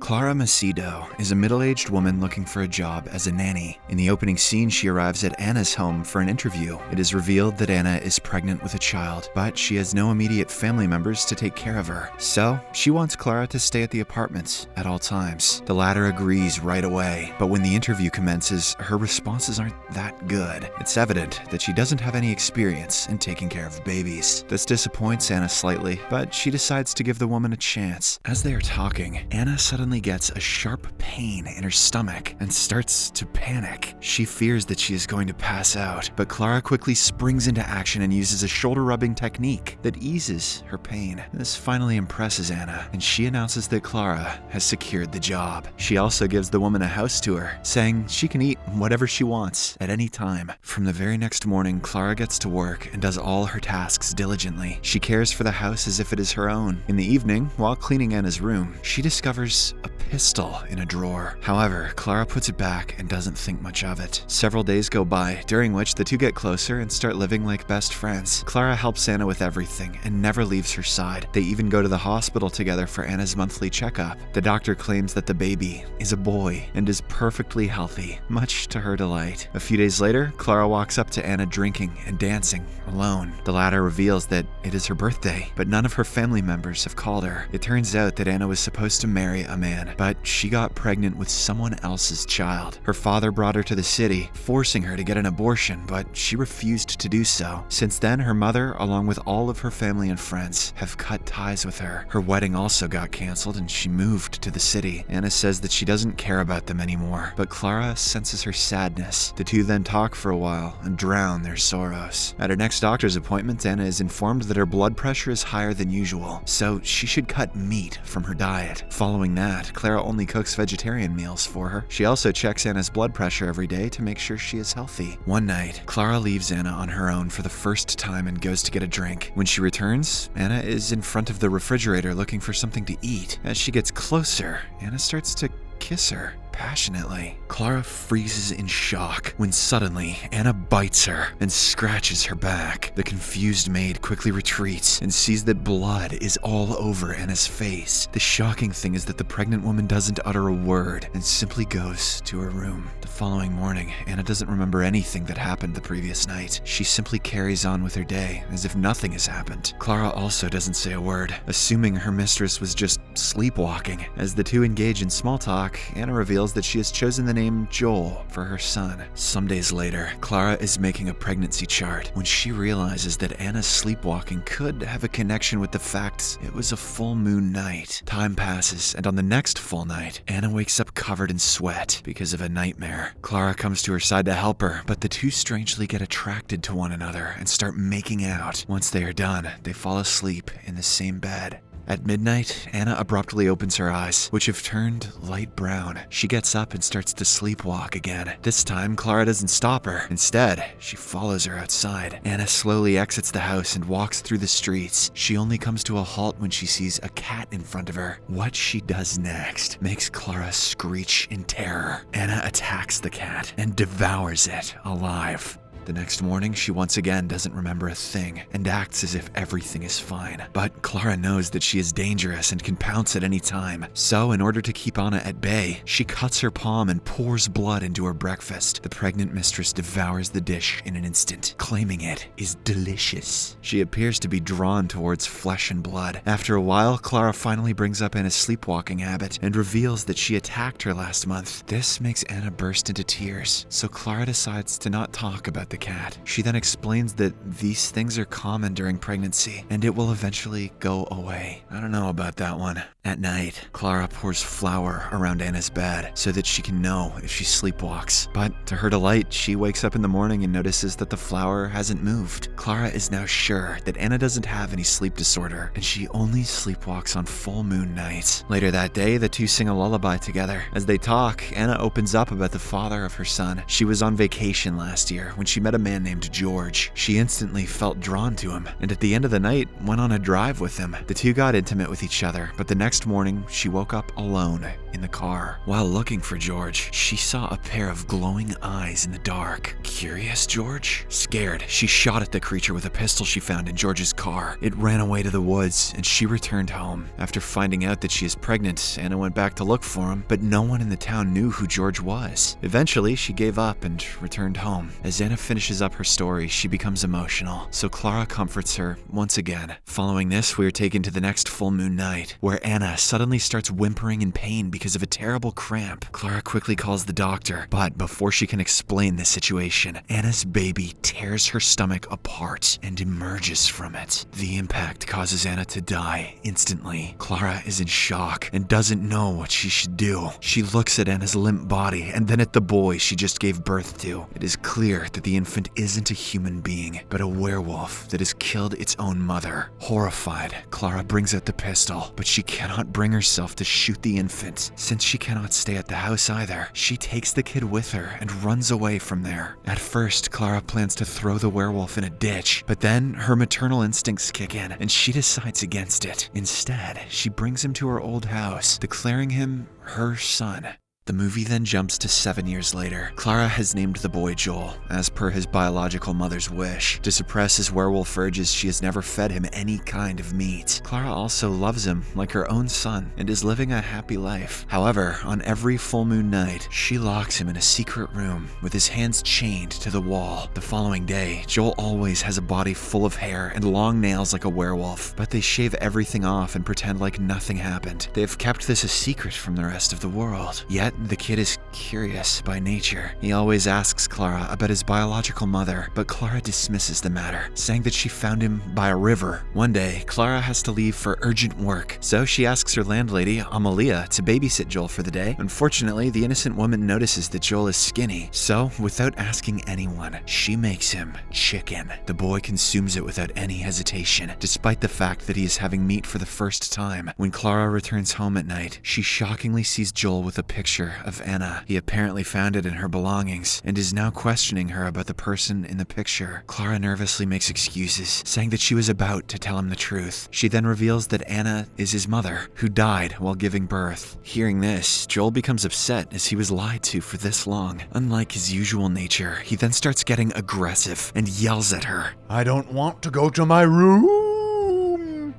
Clara Macedo is a middle-aged woman looking for a job as a nanny. In the opening scene, she arrives at Anna's home for an interview. It is revealed that Anna is pregnant with a child, but she has no immediate family members to take care of her. So, she wants Clara to stay at the apartment at all times. The latter agrees right away, but when the interview commences, her responses aren't that good. It's evident that she doesn't have any experience in taking care of babies. This disappoints Anna slightly, but she decides to give the woman a chance. As they are talking, Anna suddenly gets a sharp pain in her stomach and starts to panic. She fears that she is going to pass out, but Clara quickly springs into action and uses a shoulder-rubbing technique that eases her pain. This finally impresses Anna, and she announces that Clara has secured the job. She also gives the woman a house tour, saying she can eat whatever she wants at any time. From the very next morning, Clara gets to work and does all her tasks diligently. She cares for the house as if it is her own. In the evening, while cleaning Anna's room, she discovers a pistol in a drawer. However, Clara puts it back and doesn't think much of it. Several days go by, during which the two get closer and start living like best friends. Clara helps Anna with everything and never leaves her side. They even go to the hospital together for Anna's monthly checkup. The doctor claims that the baby is a boy and is perfectly healthy, much to her delight. A few days later, Clara walks up to Anna drinking and dancing alone. The latter reveals that it is her birthday, but none of her family members have called her. It turns out that Anna was supposed to marry a man, but she got pregnant with someone else's child. Her father brought her to the city, forcing her to get an abortion, but she refused to do so. Since then, her mother, along with all of her family and friends, have cut ties with her. Her wedding also got canceled and she moved to the city. Anna says that she doesn't care about them anymore, but Clara senses her sadness. The two then talk for a while and drown their sorrows. At her next doctor's appointment, Anna is informed that her blood pressure is higher than usual, so she should cut meat from her diet. Following that, Clara only cooks vegetarian meals for her. She also checks Anna's blood pressure every day to make sure she is healthy. One night, Clara leaves Anna on her own for the first time and goes to get a drink. When she returns, Anna is in front of the refrigerator looking for something to eat. As she gets closer, Anna starts to kiss her passionately. Clara freezes in shock when suddenly Anna bites her and scratches her back. The confused maid quickly retreats and sees that blood is all over Anna's face. The shocking thing is that the pregnant woman doesn't utter a word and simply goes to her room. The following morning, Anna doesn't remember anything that happened the previous night. She simply carries on with her day as if nothing has happened. Clara also doesn't say a word, assuming her mistress was just sleepwalking. As the two engage in small talk, Anna reveals that she has chosen the name Joel for her son. Some days later, Clara is making a pregnancy chart when she realizes that Anna's sleepwalking could have a connection with the fact it was a full moon night. Time passes, and on the next full night, Anna wakes up covered in sweat because of a nightmare. Clara comes to her side to help her, but the two strangely get attracted to one another and start making out. Once they are done, they fall asleep in the same bed. At midnight, Anna abruptly opens her eyes, which have turned light brown. She gets up and starts to sleepwalk again. This time, Clara doesn't stop her. Instead, she follows her outside. Anna slowly exits the house and walks through the streets. She only comes to a halt when she sees a cat in front of her. What she does next makes Clara screech in terror. Anna attacks the cat and devours it alive. The next morning, she once again doesn't remember a thing and acts as if everything is fine. But Clara knows that she is dangerous and can pounce at any time. So, in order to keep Anna at bay, she cuts her palm and pours blood into her breakfast. The pregnant mistress devours the dish in an instant, claiming it is delicious. She appears to be drawn towards flesh and blood. After a while, Clara finally brings up Anna's sleepwalking habit and reveals that she attacked her last month. This makes Anna burst into tears, so Clara decides to not talk about the cat. She then explains that these things are common during pregnancy and it will eventually go away. I don't know about that one. At night, Clara pours flour around Anna's bed so that she can know if she sleepwalks. But to her delight, she wakes up in the morning and notices that the flour hasn't moved. Clara is now sure that Anna doesn't have any sleep disorder and she only sleepwalks on full moon nights. Later that day, the two sing a lullaby together. As they talk, Anna opens up about the father of her son. She was on vacation last year when she met a man named George. She instantly felt drawn to him, and at the end of the night, went on a drive with him. The two got intimate with each other, but the next morning, she woke up alone in the car. While looking for George, she saw a pair of glowing eyes in the dark. Curious, George? Scared, she shot at the creature with a pistol she found in George's car. It ran away to the woods, and she returned home. After finding out that she is pregnant, Anna went back to look for him, but no one in the town knew who George was. Eventually, she gave up and returned home. As Anna finishes up her story, she becomes emotional, so Clara comforts her once again. Following this, we are taken to the next full moon night, where Anna suddenly starts whimpering in pain because of a terrible cramp. Clara quickly calls the doctor, but before she can explain the situation, Anna's baby tears her stomach apart and emerges from it. The impact causes Anna to die instantly. Clara is in shock and doesn't know what she should do. She looks at Anna's limp body and then at the boy she just gave birth to. It is clear that the infant isn't a human being, but a werewolf that has killed its own mother. Horrified, Clara brings out the pistol, but she cannot bring herself to shoot the infant. Since she cannot stay at the house either, she takes the kid with her and runs away from there. At first, Clara plans to throw the werewolf in a ditch, but then her maternal instincts kick in and she decides against it. Instead, she brings him to her old house, declaring him her son. The movie then jumps to 7 years later. Clara has named the boy Joel, as per his biological mother's wish. To suppress his werewolf urges, she has never fed him any kind of meat. Clara also loves him like her own son and is living a happy life. However, on every full moon night, she locks him in a secret room with his hands chained to the wall. The following day, Joel always has a body full of hair and long nails like a werewolf, but they shave everything off and pretend like nothing happened. They have kept this a secret from the rest of the world. Yet, the kid is curious by nature. He always asks Clara about his biological mother, but Clara dismisses the matter, saying that she found him by a river. One day, Clara has to leave for urgent work, so she asks her landlady, Amalia, to babysit Joel for the day. Unfortunately, the innocent woman notices that Joel is skinny, so without asking anyone, she makes him chicken. The boy consumes it without any hesitation, despite the fact that he is having meat for the first time. When Clara returns home at night, she shockingly sees Joel with a picture of Anna. He apparently found it in her belongings and is now questioning her about the person in the picture. Clara nervously makes excuses, saying that she was about to tell him the truth. She then reveals that Anna is his mother, who died while giving birth. Hearing this, Joel becomes upset as he was lied to for this long. Unlike his usual nature, he then starts getting aggressive and yells at her. "I don't want to go to my room."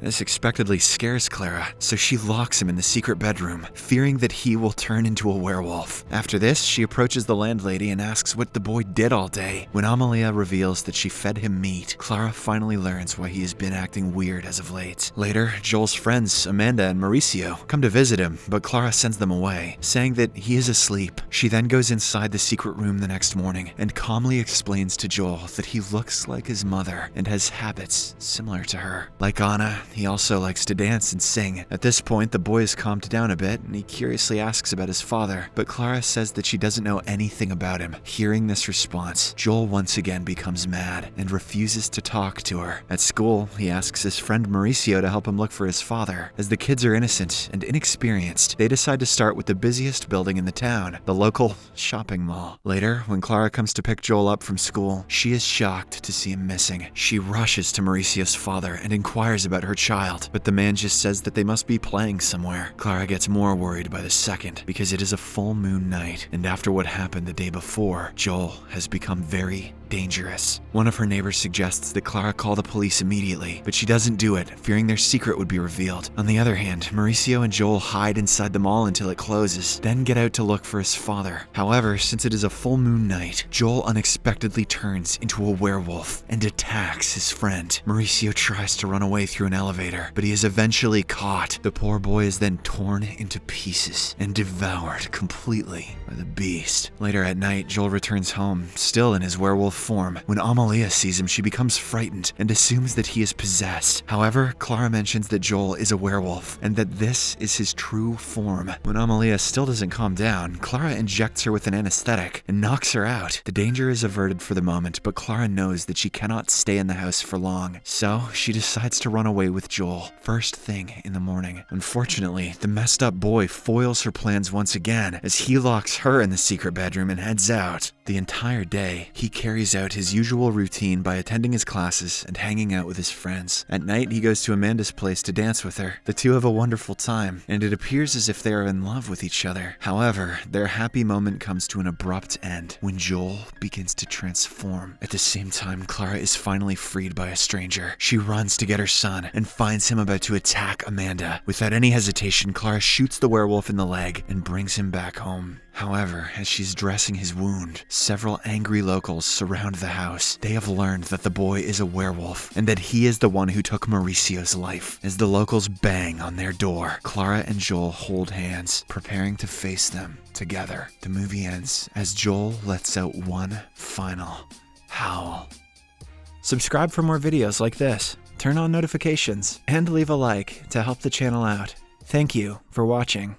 This expectedly scares Clara, so she locks him in the secret bedroom, fearing that he will turn into a werewolf. After this, she approaches the landlady and asks what the boy did all day. When Amalia reveals that she fed him meat, Clara finally learns why he has been acting weird as of late. Later, Joel's friends, Amanda and Mauricio, come to visit him, but Clara sends them away, saying that he is asleep. She then goes inside the secret room the next morning and calmly explains to Joel that he looks like his mother and has habits similar to her. Like Anna, he also likes to dance and sing. At this point, the boy has calmed down a bit and he curiously asks about his father, but Clara says that she doesn't know anything about him. Hearing this response, Joel once again becomes mad and refuses to talk to her. At school, he asks his friend Mauricio to help him look for his father. As the kids are innocent and inexperienced, they decide to start with the busiest building in the town, the local shopping mall. Later, when Clara comes to pick Joel up from school, she is shocked to see him missing. She rushes to Mauricio's father and inquires about her child, but the man just says that they must be playing somewhere. Clara gets more worried by the second because it is a full moon night, and after what happened the day before, Joel has become very dangerous. One of her neighbors suggests that Clara call the police immediately, but she doesn't do it, fearing their secret would be revealed. On the other hand, Mauricio and Joel hide inside the mall until it closes, then get out to look for his father. However, since it is a full moon night, Joel unexpectedly turns into a werewolf and attacks his friend. Mauricio tries to run away through an elevator, but he is eventually caught. The poor boy is then torn into pieces and devoured completely by the beast. Later at night, Joel returns home, still in his werewolf form. When Amalia sees him, she becomes frightened and assumes that he is possessed. However, Clara mentions that Joel is a werewolf and that this is his true form. When Amalia still doesn't calm down, Clara injects her with an anesthetic and knocks her out. The danger is averted for the moment, but Clara knows that she cannot stay in the house for long, so she decides to run away with Joel first thing in the morning. Unfortunately, the messed up boy foils her plans once again as he locks her in the secret bedroom and heads out. The entire day, he carries out his usual routine by attending his classes and hanging out with his friends. At night, he goes to Amanda's place to dance with her. The two have a wonderful time, and it appears as if they are in love with each other. However, their happy moment comes to an abrupt end when Joel begins to transform. At the same time, Clara is finally freed by a stranger. She runs to get her son and finds him about to attack Amanda. Without any hesitation, Clara shoots the werewolf in the leg and brings him back home. However, as she's dressing his wound, several angry locals surround the house. They have learned that the boy is a werewolf and that he is the one who took Mauricio's life. As the locals bang on their door, Clara and Joel hold hands, preparing to face them together. The movie ends as Joel lets out one final howl. Subscribe for more videos like this, turn on notifications, and leave a like to help the channel out. Thank you for watching.